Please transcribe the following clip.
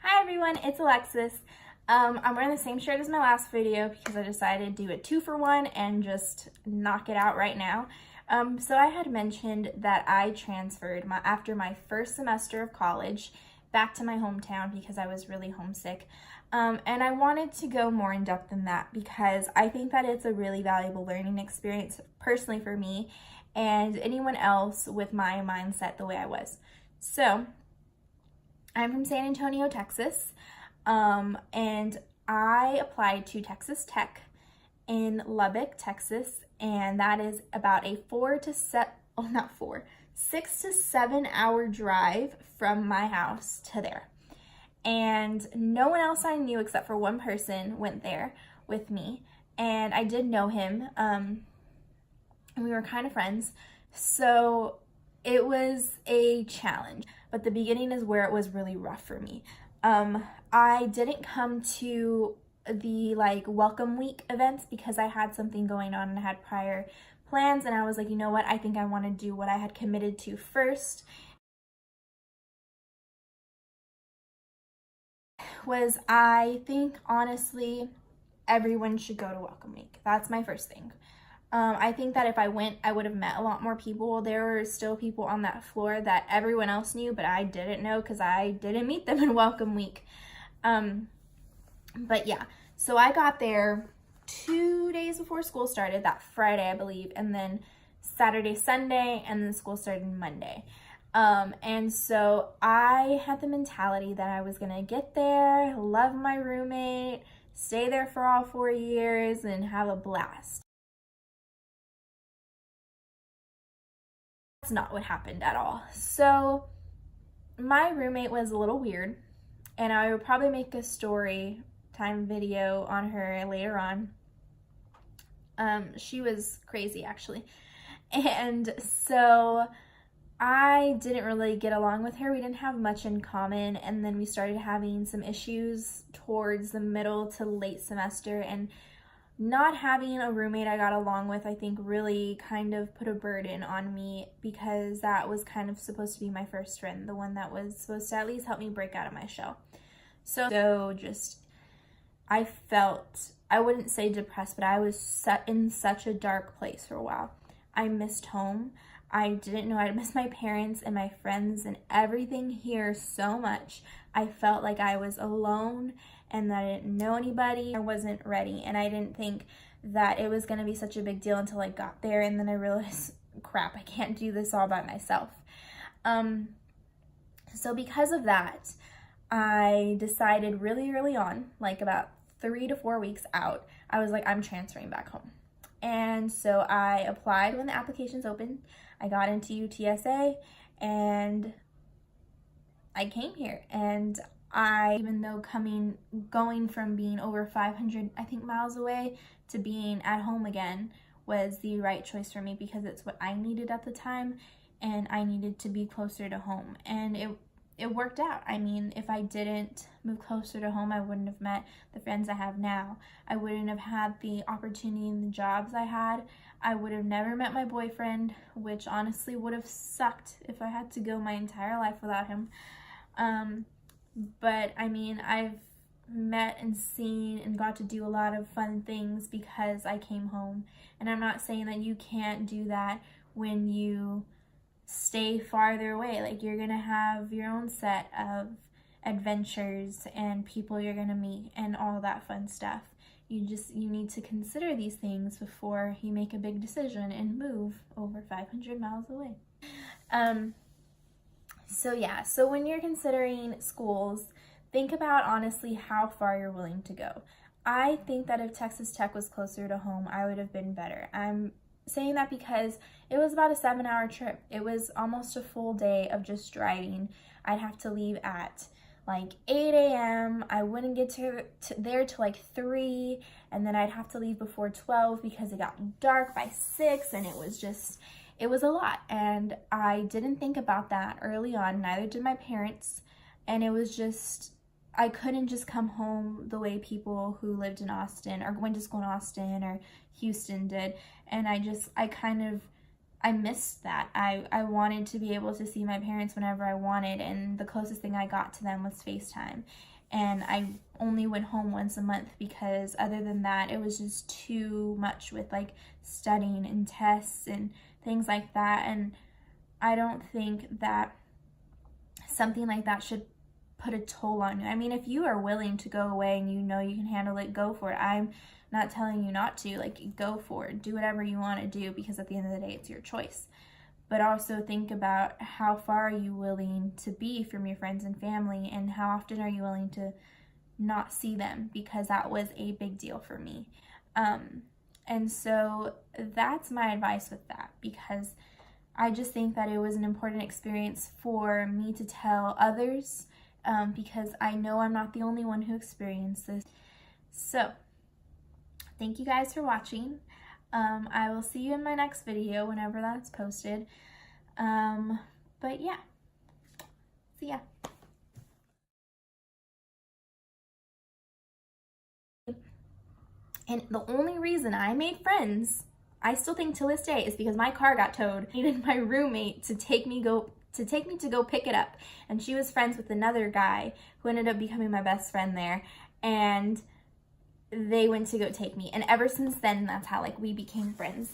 Hi everyone, it's Alexis. I'm wearing the same shirt as my last video because I decided to do a 2-for-1 and just knock it out right now. So I had mentioned that I transferred after my first semester of college back to my hometown because I was really homesick. And I wanted to go more in depth than that because I think that it's a really valuable learning experience personally for me and anyone else with my mindset the way I was. So I'm from San Antonio, Texas, and I applied to Texas Tech in Lubbock, Texas, and that is about a 6 to 7 hour drive from my house to there. And no one else I knew except for one person went there with me, and I did know him, and we were kind of friends, so it was a challenge, but the beginning is where it was really rough for me. I didn't come to the welcome week events because I had something going on and I had prior plans, and I was like, you know what, I think I want to do what I had committed to first. I think honestly everyone should go to welcome week. That's my first thing. I think that if I went, I would have met a lot more people. There were still people on that floor that everyone else knew, but I didn't know because I didn't meet them in welcome week. But yeah, so I got there 2 days before school started, that Friday, I believe, and then Saturday, Sunday, and then school started Monday. And so I had the mentality that I was gonna get there, love my roommate, stay there for all 4 years, and have a blast. That's not what happened at all. So my roommate was a little weird, and I would probably make a story time video on her later on. She was crazy actually. And so I didn't really get along with her. We didn't have much in common, and then we started having some issues towards the middle to late semester, and not having a roommate I got along with, I think, really kind of put a burden on me because that was kind of supposed to be my first friend, the one that was supposed to at least help me break out of my shell. So I felt, I wouldn't say depressed, but I was set in such a dark place for a while. I missed home. I didn't know I'd miss my parents and my friends and everything here so much. I felt like I was alone and that I didn't know anybody. I wasn't ready, and I didn't think that it was going to be such a big deal until I got there, and then I realized, crap, I can't do this all by myself. So because of that, I decided really early on, like about 3 to 4 weeks out, I was like, I'm transferring back home. And so I applied when the applications opened. I got into UTSA and I came here, and even though going from being over 500, I think, miles away to being at home again was the right choice for me because it's what I needed at the time, and I needed to be closer to home, and it worked out. I mean, if I didn't move closer to home, I wouldn't have met the friends I have now. I wouldn't have had the opportunity and the jobs I had. I would have never met my boyfriend, which honestly would have sucked if I had to go my entire life without him. But I mean, I've met and seen and got to do a lot of fun things because I came home. And I'm not saying that you can't do that when you stay farther away. Like, you're gonna have your own set of adventures and people you're gonna meet and all that fun stuff. You need to consider these things before you make a big decision and move over 500 miles away. So when you're considering schools, think about honestly how far you're willing to go. I think that if Texas Tech was closer to home, I would have been better. I'm saying that because it was about a 7-hour trip. It was almost a full day of just driving. I'd have to leave at like 8 a.m. I wouldn't get there till like 3, and then I'd have to leave before 12 because it got dark by 6, and it was a lot. And I didn't think about that early on, neither did my parents, and it was just, I couldn't just come home the way people who lived in Austin or went to school in Austin or Houston did. And I I missed that. I wanted to be able to see my parents whenever I wanted, and the closest thing I got to them was FaceTime. And I only went home once a month because other than that, it was just too much with like studying and tests and things like that. And I don't think that something like that should put a toll on you. I mean, if you are willing to go away and you know you can handle it, go for it. I'm not telling you not to. Like, go for it. Do whatever you want to do, because at the end of the day, it's your choice. But also think about how far are you willing to be from your friends and family, and how often are you willing to not see them, because that was a big deal for me. And so that's my advice with that, because I just think that it was an important experience for me to tell others, because I know I'm not the only one who experienced this. So thank you guys for watching. I will see you in my next video whenever that's posted. But yeah, see ya. And the only reason I made friends, I still think till this day, is because my car got towed. I needed my roommate to take me to go pick it up. And she was friends with another guy who ended up becoming my best friend there. And they went to go take me. And ever since then, that's how like we became friends.